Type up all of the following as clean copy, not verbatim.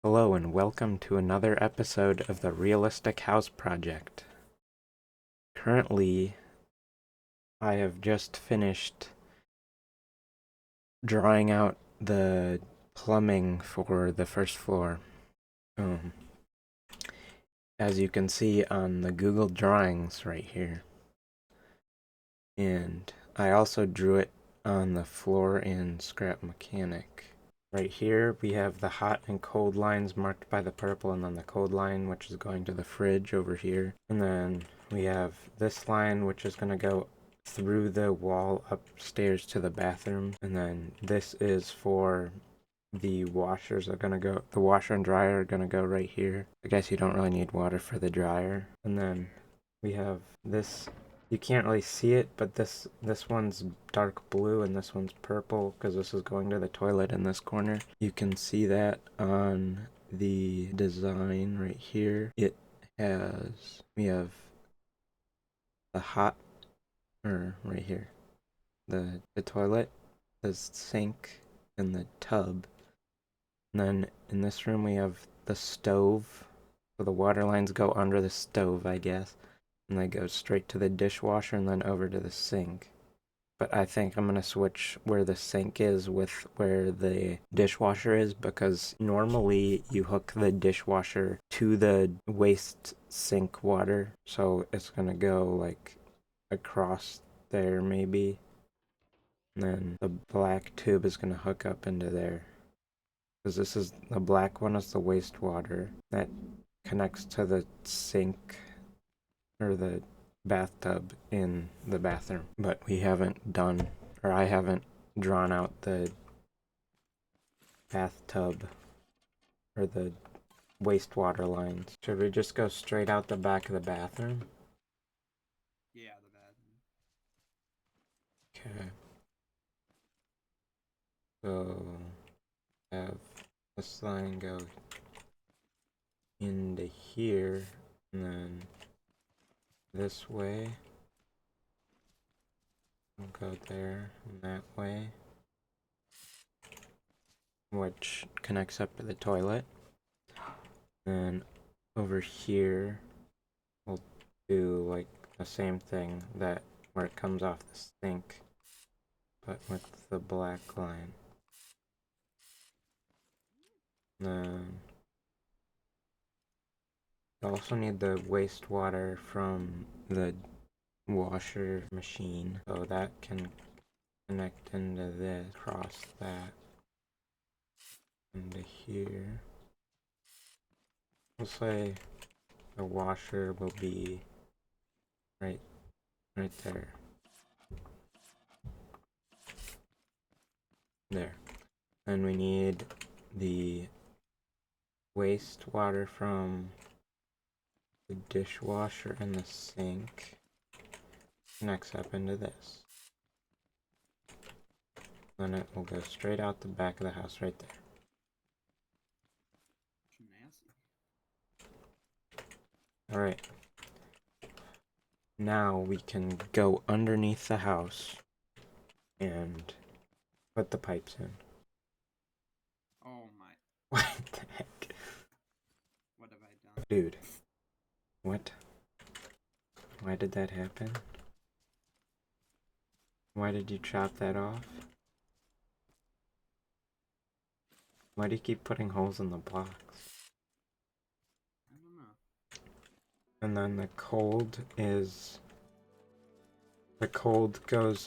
Hello and welcome to another episode of the Realistic House Project. Currently, I have just finished drawing out the plumbing for the first floor. Um, as you can see on the Google Drawings right here. And I also drew it on the floor in Scrap Mechanic. Right here, we have the hot and cold lines marked by the purple, and then the cold line, which is going to the fridge over here. And then we have this line, which is going to go through the wall upstairs to the bathroom. And then this is for the washers are going to go, the washer and dryer are going to go right here. I guess you don't really need water for the dryer. And then we have this. You can't really see it, but this one's dark blue and this one's purple because this is going to the toilet in this corner. You can see that on the design right here. We have the hot, or right here, the toilet, the sink, and the tub. And then in this room we have the stove. So the water lines go under the stove, I guess. And they go straight to the dishwasher and then over to the sink. But I think I'm going to switch where the sink is with where the dishwasher is, because normally you hook the dishwasher to the waste sink water. So it's going to go like across there maybe. And then the black tube is going to hook up into there. Because this is the black one is the wastewater that connects to the sink or the bathtub in the bathroom. But we haven't done, or I haven't drawn out the bathtub or the wastewater lines. Should we just go straight out the back of the bathroom? Yeah, the bathroom. Okay. So have this line go into here and then this way. We'll go there and that way, which connects up to the toilet. And over here, we'll do like the same thing that where it comes off the sink, but with the black line. Then you also need the wastewater from the washer machine, so that can connect into this, cross that into here. We'll say the washer will be right there. There. Then we need the wastewater from the dishwasher and the sink connects up into this. Then it will go straight out the back of the house right there. Alright. Now we can go underneath the house and put the pipes in. Oh my. What the heck? What have I done? Dude. What? Why did that happen? Why did you chop that off? Why do you keep putting holes in the blocks? I don't know. And then the cold goes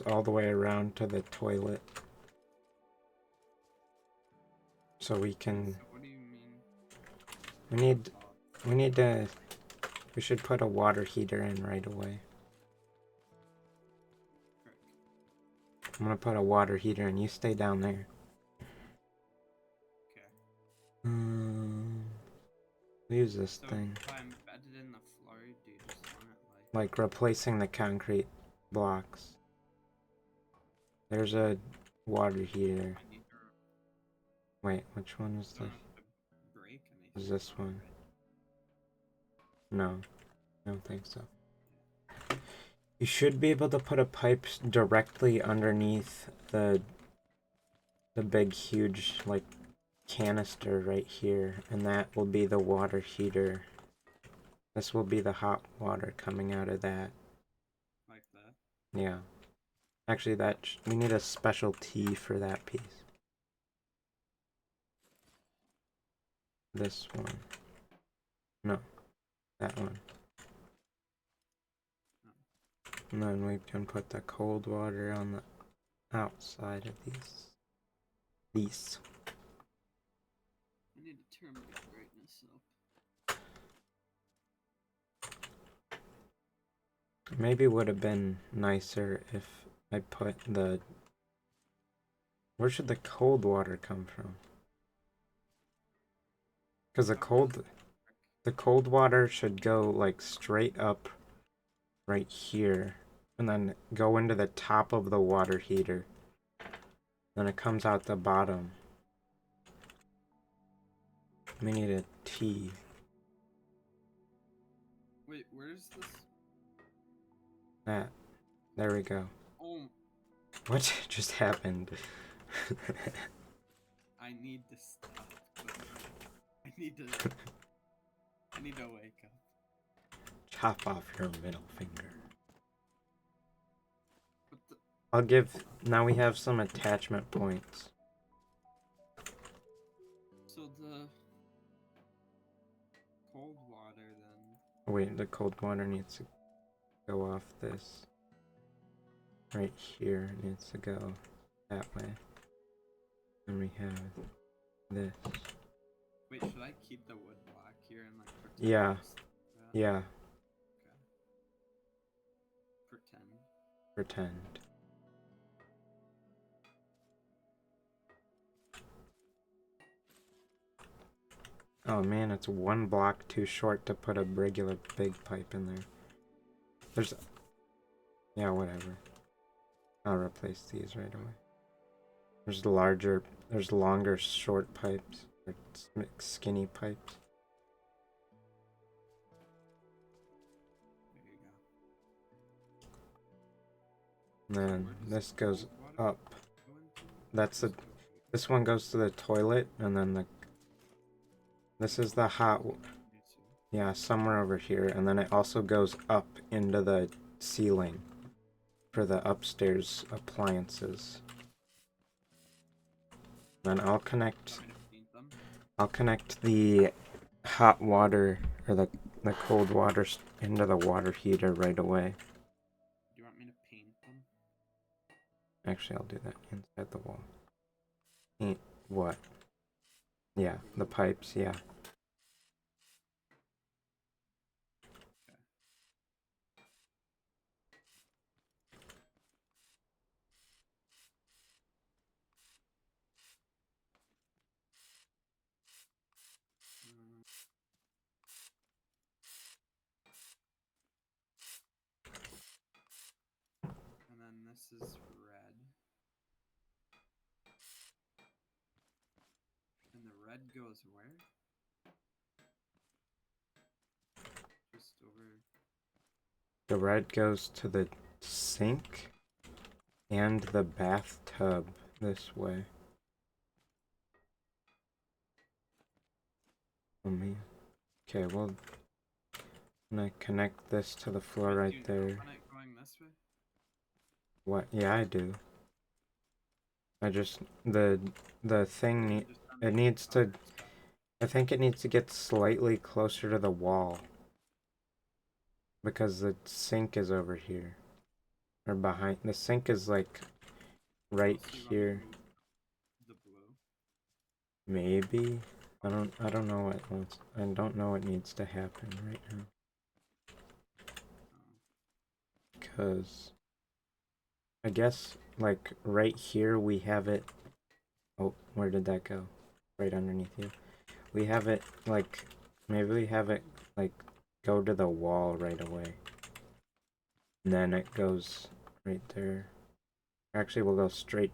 all the way around to the toilet. So we can, So what do you mean? we should put a water heater in right away. Frick. I'm gonna put a water heater in, you stay down there. Okay. Use this So thing. if I'm embedded in the floor, do you just want it Like replacing the concrete blocks. There's a water heater. I need to Wait, which one is don't this? have to break anything. Is this one? No, I don't think so. You should be able to put a pipe directly underneath the big huge like canister right here, and that will be the water heater. This will be the hot water coming out of that. Like that. Yeah. Actually, we need a special T for that piece. This one. No, that one. No. And then we can put the cold water on the outside of these. I need to turn my brightness up. Maybe would have been nicer if I put the... Where should the cold water come from? Because the cold water should go like straight up right here and then go into the top of the water heater. Then it comes out the bottom. We need a T. Wait, where's this? That. There we go. Oh, What just happened? I need to stop. I need to wake up. Chop off your middle finger. What the? I'll give... Now we have some attachment points. So the cold water then. Wait, the cold water needs to go off this. Right here needs to go that way. And we have this. Wait, should I keep the wood block here and like pretend? Yeah. it's that? Yeah. Okay. Pretend. Pretend. Oh man, it's one block too short to put a regular big pipe in there. There's... Yeah, whatever. I'll replace these right away. There's longer short pipes. Or skinny pipes. There you go. And So then where does this the goes cold water up. go into? That's the... Just go here. This one goes to the toilet, and then the... This is the hot... Here too. Yeah, somewhere over here, and then it also goes up into the ceiling for the upstairs appliances. Then I'll connect... Want me to paint them? I'll connect the hot water, or the cold water into the water heater right away. Do you want me to paint them? Actually, I'll do that inside the wall. Paint what? Yeah, the pipes, yeah. Mm, and then this is red. And the red goes where? Just over. The red goes to the sink and the bathtub this way. Oh man. Okay, well, I'm gonna connect this to the floor Wait, do right you there. not want it going this way? What? Yeah, I do. I just the thing Just on it the needs to. other side. I think it needs to get slightly closer to the wall because the sink is over here or behind. The sink is like right Oh, so you want me to here. move the blue? Maybe. I don't know what wants. I don't know what needs to happen right now. Oh. Because I guess like right here we have it. Oh, where did that go? Right underneath you. We have it like maybe we have it like go to the wall right away. And then it goes right there. Actually, we'll go straight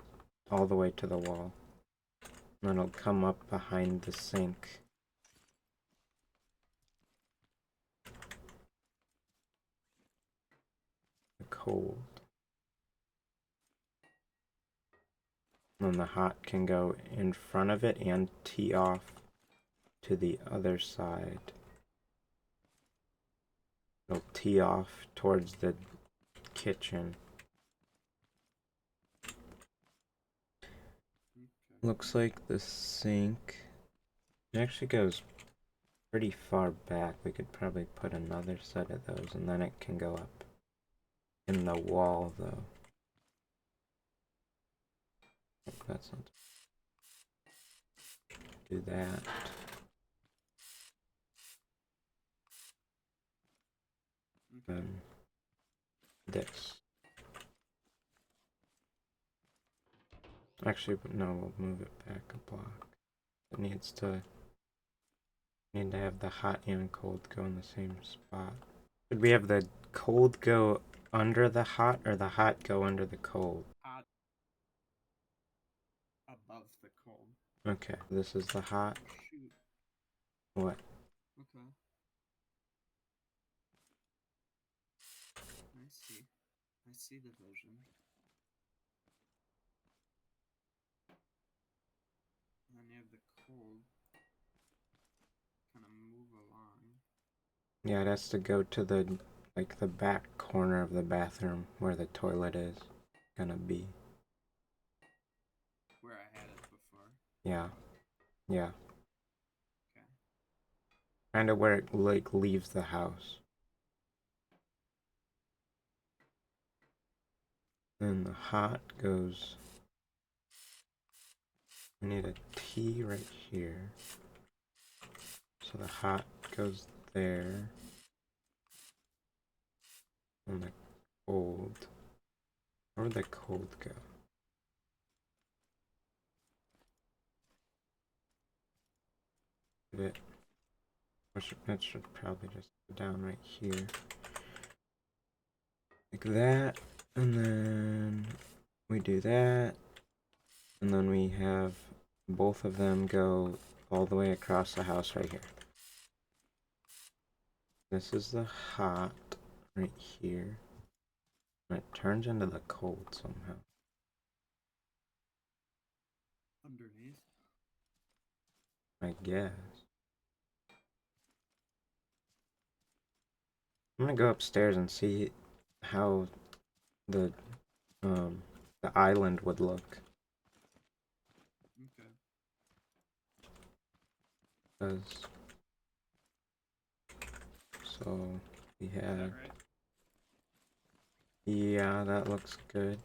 all the way to the wall. And then it'll come up behind the sink. The cold. And then the hot can go in front of it and tee off to the other side. It'll tee off towards the kitchen. Okay. Looks like the sink actually goes pretty far back. We could probably put another set of those, and then it can go up in the wall, though. Oh, that's not. Do that. Okay. And this. Actually, no, we'll move it back a block. It needs to have the hot and cold go in the same spot. Should we have the cold go under the hot, or the hot go under the cold? Hot above the cold. Okay, this is the hot. Shoot. What? Okay. I see. I see the vision. And then you have the cold kind of move along. Yeah, it has to go to the, like, the back corner of the bathroom where the toilet is gonna be. Where I had it before. Yeah. Yeah. Okay. Kind of where it, like, leaves the house. Then the hot goes. I need a T right here. So the hot goes there. And the cold. Where would the cold go? It should probably just go down right here. Like that. And then we do that. And then we have both of them go all the way across the house right here. This is the hot right here. And it turns into the cold somehow. Underneath. I guess. I'm gonna go upstairs and see how the um the island would look. Okay. Cause so we Is have, that right? yeah, that looks good.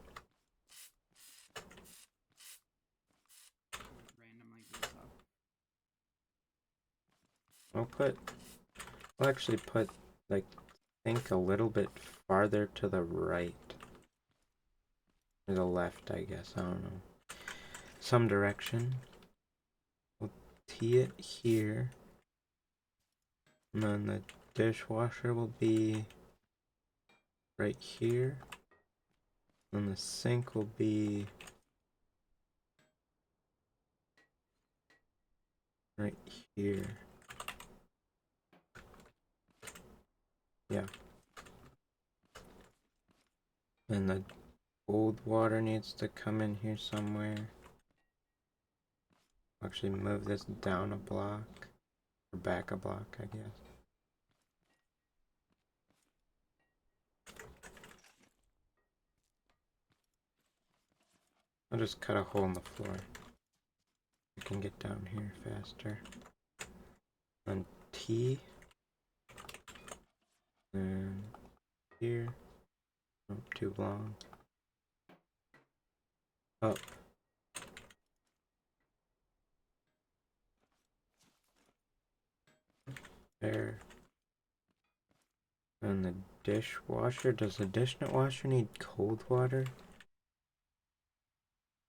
Randomly goes up. We'll actually put, like, think a little bit farther to the right. Or the left, I guess, I don't know. Some direction. We'll tee it here. And then the dishwasher will be right here. And the sink will be right here. Yeah. And the cold water needs to come in here somewhere. Actually move this down a block. Or back a block, I guess. I'll just cut a hole in the floor. I can get down here faster. And T. And here. Oh, too long. Up. There. And the dishwasher. Does the dishwasher need cold water?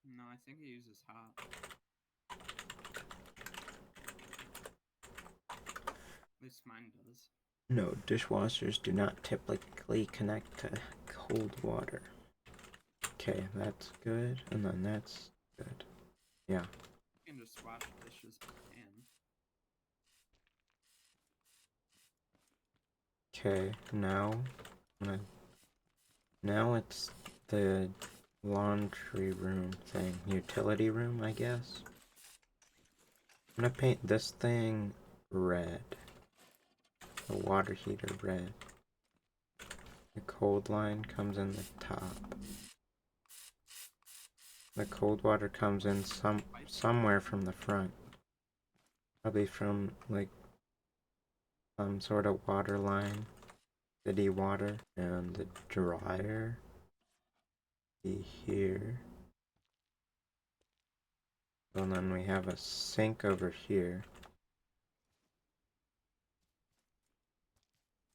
No, I think he uses hot. At least mine does. No, dishwashers do not typically connect to cold water. Okay, that's good. And then that's good. Yeah. You can just wash dishes in. Okay, now it's the laundry room thing. Utility room, I guess. I'm gonna paint this thing red. The water heater red. The cold line comes in the top. The cold water comes in somewhere from the front. Probably from like some sort of water line. City water. And the dryer be here. And then we have a sink over here.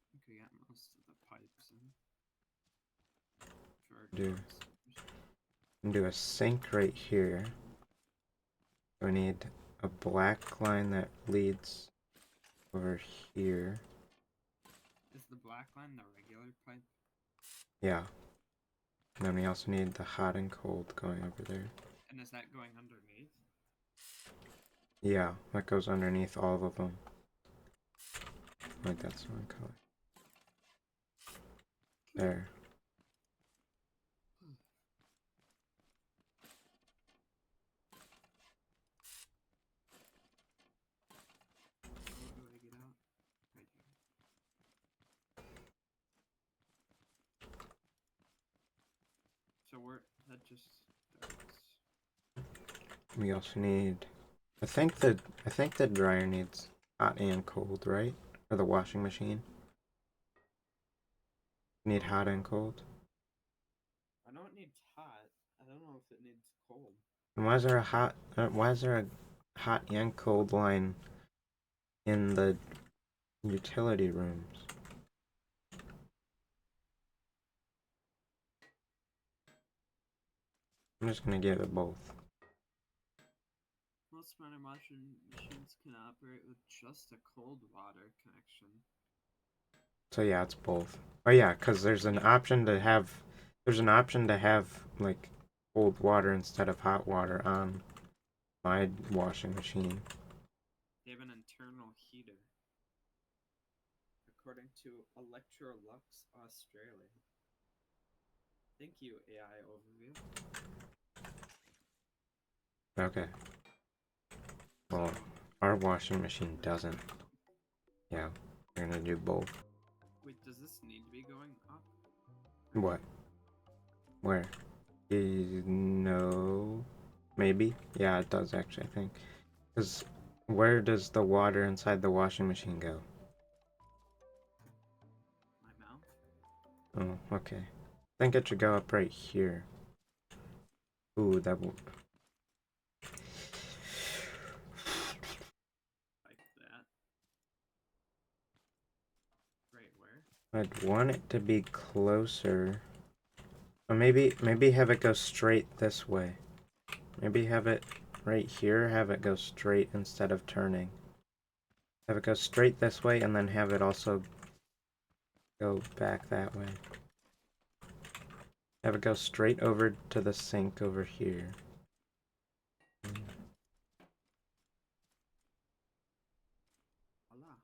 I think we got most of the pipes in. For our Do doors. do a sink right here. We need a black line that leads over here. Is the black line the regular pipe? Yeah. And then we also need the hot and cold going over there. And is that going underneath? Yeah, that goes underneath all of them. Like that's one color. There. How do I get out? Right here. So that just does. We also need I think the dryer needs hot and cold, right? Or the washing machine. Need hot and cold. I know it needs hot. I don't know if it needs cold. And why is there a hot and cold line in the utility rooms? I'm just gonna give it both. Most modern washing machines can operate with just a cold water connection. So yeah, it's both. Oh yeah, because there's an option to have like cold water instead of hot water on my washing machine. They have an internal heater. According to Electrolux Australia. Thank you, AI overview. Okay. Well, So, our washing machine doesn't. Yeah, we're gonna do both. wait, does this need to be going up? What? Where? No. Maybe? Yeah, it does actually, I think. Because where does the water inside the washing machine go? My mouth? Oh, okay. I think it should go up right here. Ooh, that will. Like that. Right where? I'd want it to be closer. Or maybe have it go straight this way. Maybe have it right here, have it go straight instead of turning. Have it go straight this way and then have it also go back that way. Have it go straight over to the sink over here. Voila.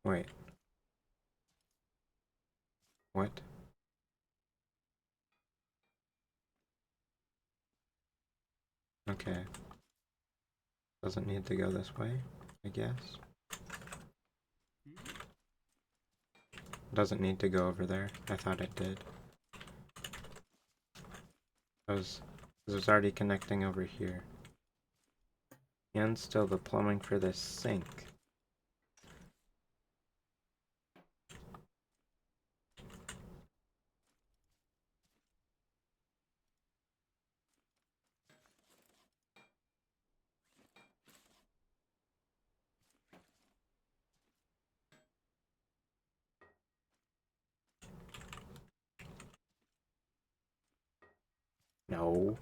Wait. What? Okay. Doesn't need to go this way, I guess. Doesn't need to go over there. I thought it did. It was already connecting over here. And still the plumbing for this sink. No.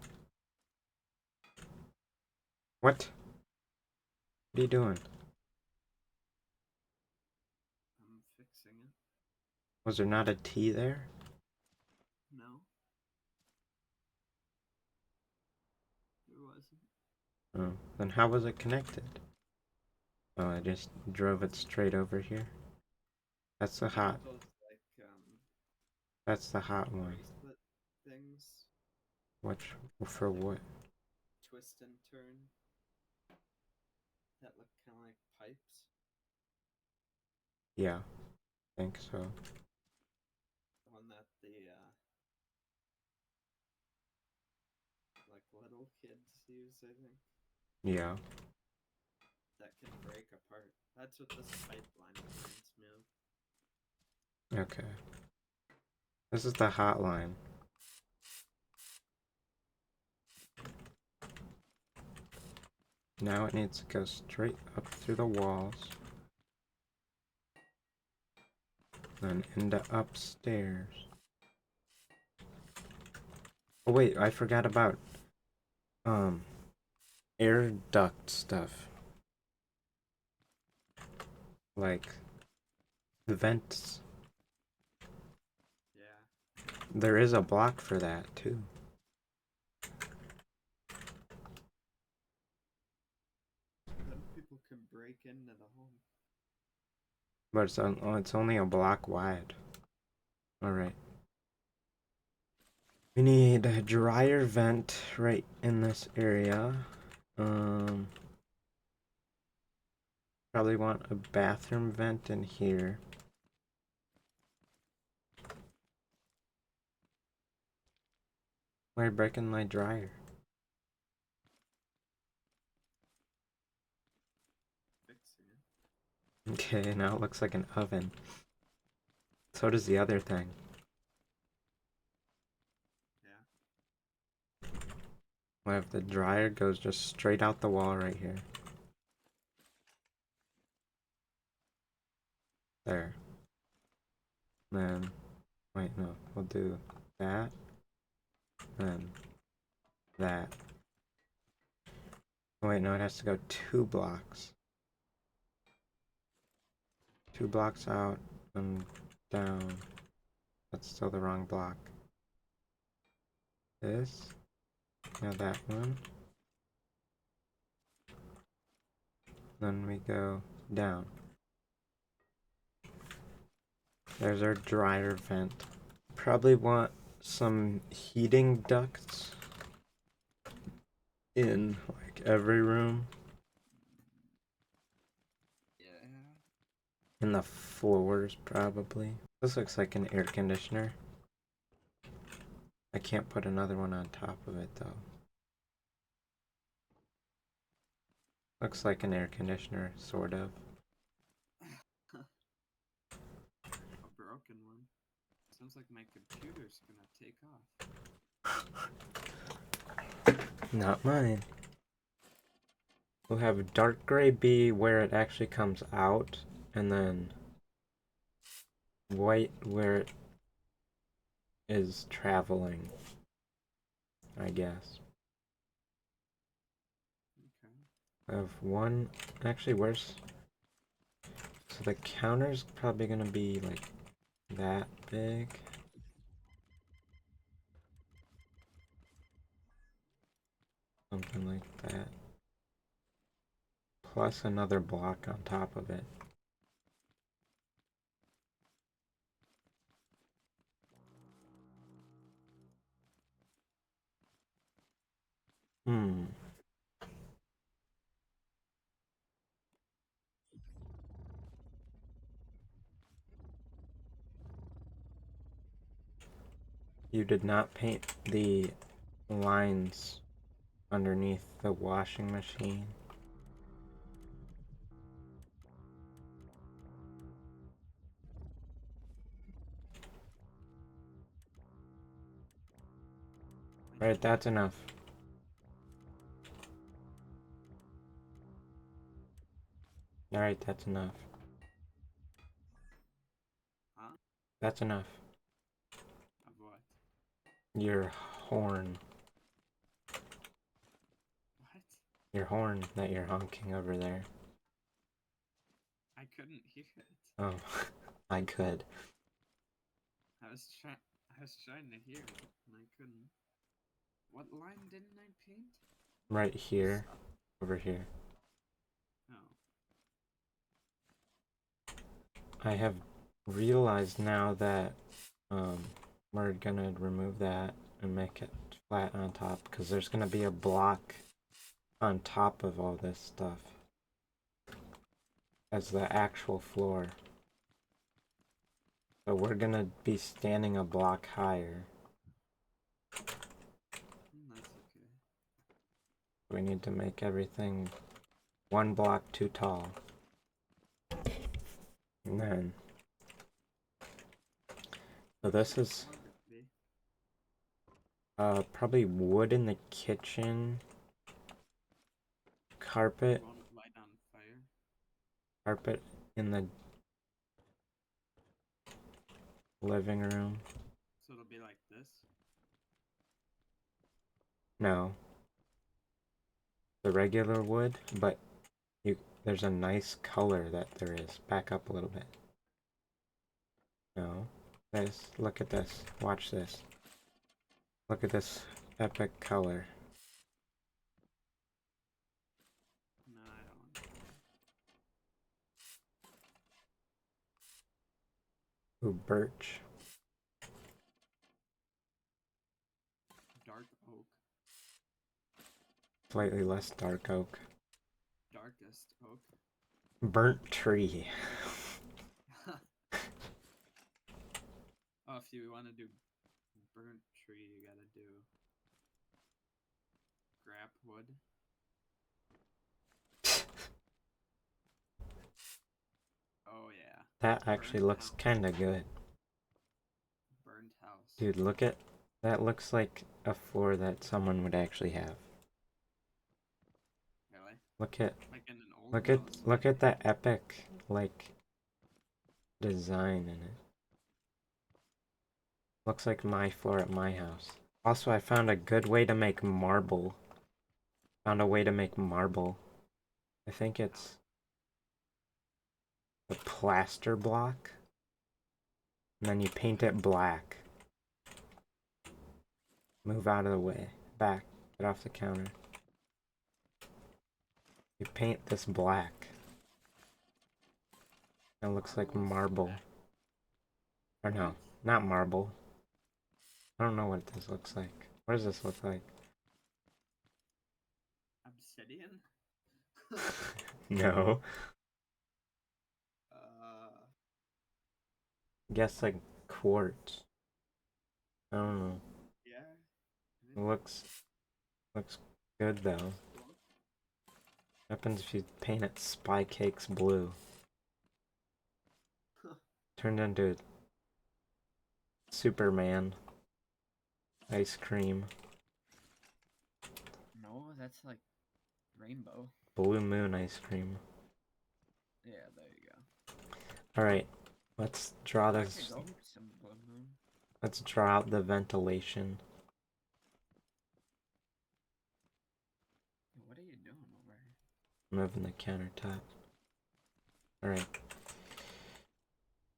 What? What are you doing? Was there not a T there? No, it wasn't. Oh, then how was it connected? Oh, I just drove it straight over here. That's the You know hot. those That's the hot one. bracelet things, Which for what? twist and turn, that look kind of like pipes. Yeah, I think so. The one that the like little kids use, I think. Yeah. That can break apart. That's what this pipeline reminds me of. Okay. This is the hotline. Now it needs to go straight up through the walls. Then into upstairs. Oh wait, I forgot about um air duct stuff. Like the vents. Yeah. There is a block for that too. Then people can break into the home. But it's only a block wide. Alright. We need a dryer vent right in this area. Um, Probably want a bathroom vent in here. Why are you breaking my dryer? Fixing it. Okay, now it looks like an oven. So does the other thing. Yeah. We have the dryer goes just straight out the wall right here. There. Then, wait, no, we'll do that. Then that. Oh, wait, no, it has to go 2 blocks. 2 blocks out and down. That's still the wrong block. This. Now that one. Then we go down. There's our dryer vent. Probably want some heating ducts in like every room. Yeah. In the floors, probably. This looks like an air conditioner. I can't put another one on top of it though. Looks like an air conditioner, sort of. A broken one. Sounds like my computer's gonna take off. Not mine. We'll have dark gray be where it actually comes out, and then white where it is traveling, I guess. Okay. I have one. Actually, where's. So the counter's probably gonna be like that big. Something like that. Plus another block on top of it. Hmm. You did not paint the lines underneath the washing machine. Alright, that's enough. Alright, that's enough. Huh? That's enough. Of what? Your horn. What? Your horn that you're honking over there. I couldn't hear it. Oh, I could. I was trying to hear it, and I couldn't. What line didn't I paint? Right here, Stop. over here. Oh. I have realized now that we're gonna remove that and make it flat on top because there's gonna be a block on top of all this stuff as the actual floor. So we're gonna be standing a block higher. That's okay. We need to make everything one block too tall. And then, so this is probably wood in the kitchen, carpet, You won't light on fire. carpet in the living room. So it'll be like this. No, the regular wood, but there's a nice color that there is. Back up a little bit. No, this. Look at this. Watch this. Look at this epic color. No, I don't want that. Ooh, birch. Dark oak. Slightly less dark oak. Darkest oak. Burnt tree. Oh, if you want to do burnt tree, you gotta do grap wood. Oh yeah. That actually Burnt looks house. kinda good. Burnt house. Dude, look at that. Looks like a floor that someone would actually have. Really? Look at Like in an old look house? at look at that epic like design in it. Looks like my floor at my house. Also, I found a good way to make marble. Found a way to make marble. I think it's a plaster block. And then you paint it black. Move out of the way. Back. Get off the counter. You paint this black. It looks like marble. Or no, not marble. I don't know what this looks like. What does this look like? Obsidian? No. uh, Guess like quartz. I don't know. yeah. It looks good though. What happens if you paint it Spy Cakes blue? Turned into Superman. Ice cream. No, that's like rainbow. Blue moon ice cream. Yeah, there you go. Alright. Let's draw I this. could go with some blue moon. Let's draw out the ventilation. What are you doing over here? Moving the countertop. Alright.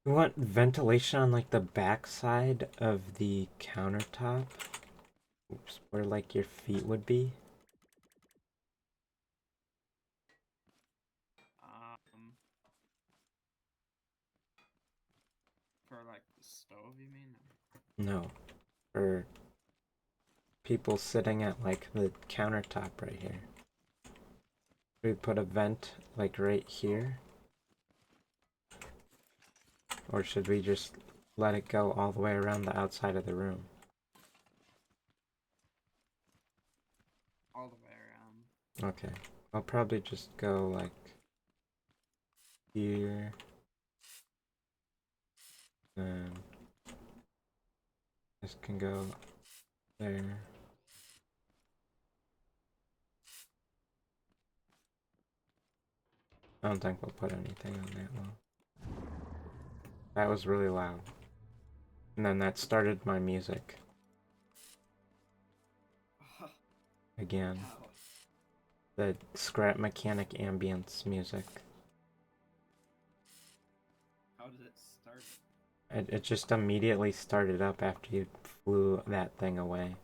We want ventilation on like the back side of the countertop. Oops, where like your feet would be. For like the stove, you mean? No. For people sitting at like the countertop right here. We put a vent like right here. Or should we just let it go all the way around the outside of the room? All the way around. Okay. I'll probably just go like here. And this can go there. I don't think we'll put anything on that one. That was really loud. And then that started my music. Again. How? The scrap mechanic ambience music. How did it start? It just immediately started up after you flew that thing away.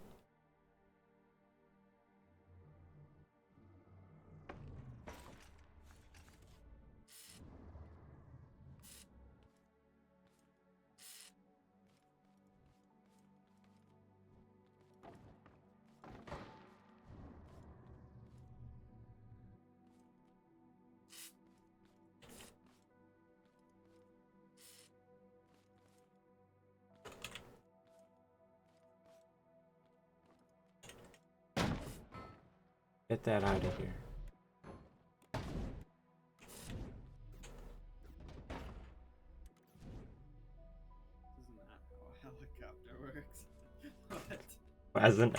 Get that out of here. Isn't that how a helicopter works?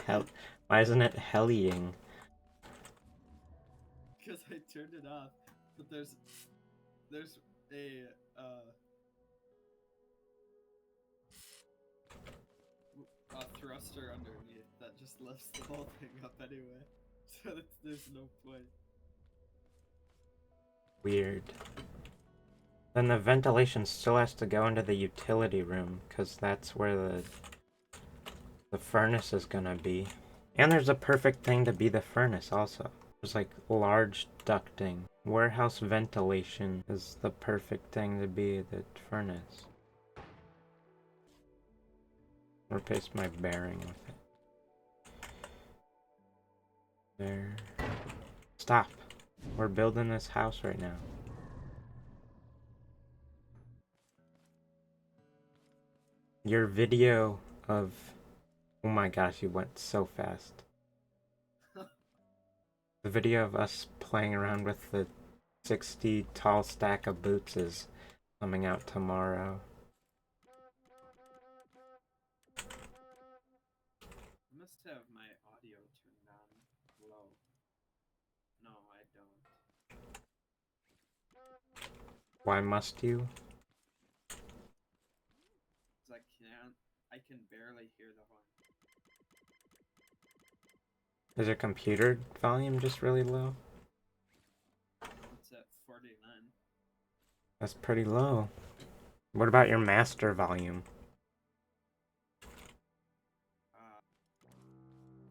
What? Why isn't it heliing? Because I turned it off, but there's a thruster underneath that just lifts the whole thing up anyway. So there's no point. Weird. Then the ventilation still has to go into the utility room, because that's where the furnace is gonna be. And there's a perfect thing to be the furnace also. There's like large ducting. Warehouse ventilation is the perfect thing to be the furnace. Replace my bearing with it. There. Stop. We're building this house right now. Your video of... Oh my gosh, you went so fast. The video of us playing around with the 60 tall stack of boots is coming out tomorrow. I must have my audio turned on low. No, I don't. Why must you? Cause I can barely hear the horn. Is your computer volume just really low? It's at 49. That's pretty low. What about your master volume?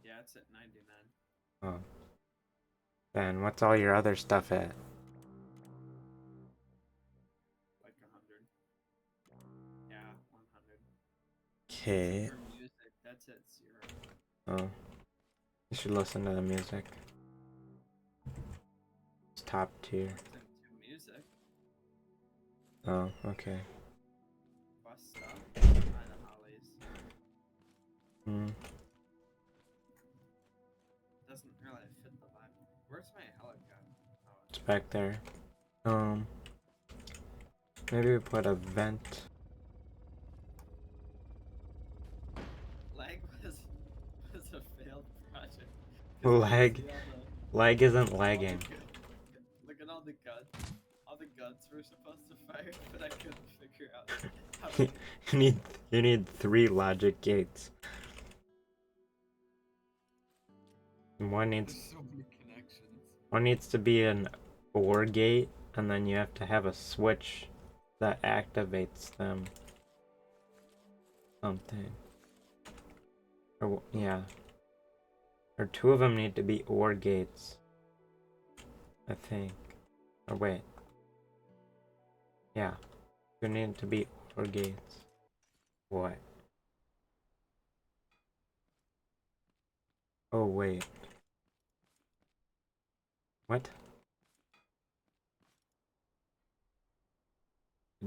Yeah, it's at 99. Oh. Then what's all your other stuff at? Like 100. Yeah, 100. Okay. For music, that's at 0. Oh. You should listen to the music. It's top tier. Listen to music. Oh, okay. Bus stop by the Hollies. Hmm. Doesn't really fit the vibe. Where's my helicopter? Oh, It's back there. Maybe we put a vent. lag was a failed project. Cause I could Lag. see all Lag isn't the lagging. look at all the guns. All the guns we're supposed to fire, but I couldn't figure out how to you get need you need 3 logic gates. One needs There's so many connections. one needs to be an OR gate, and then you have to have a switch that activates them. Something. Or yeah. Or 2 of them need to be OR gates. I think. Or wait. Yeah. You need to be OR gates. What? Oh wait. What?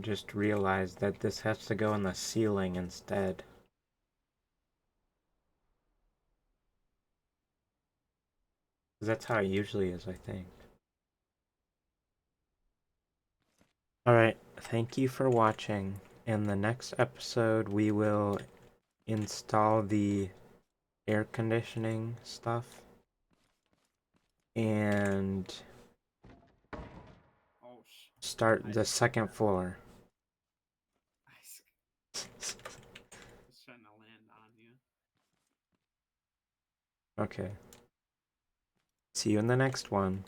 Just realized that this has to go in the ceiling instead. Because that's how it usually is, I think. Alright, thank you for watching. In the next episode, we will install the air conditioning stuff. And Oh start the second floor. I was trying to land on you. Okay. See you in the next one.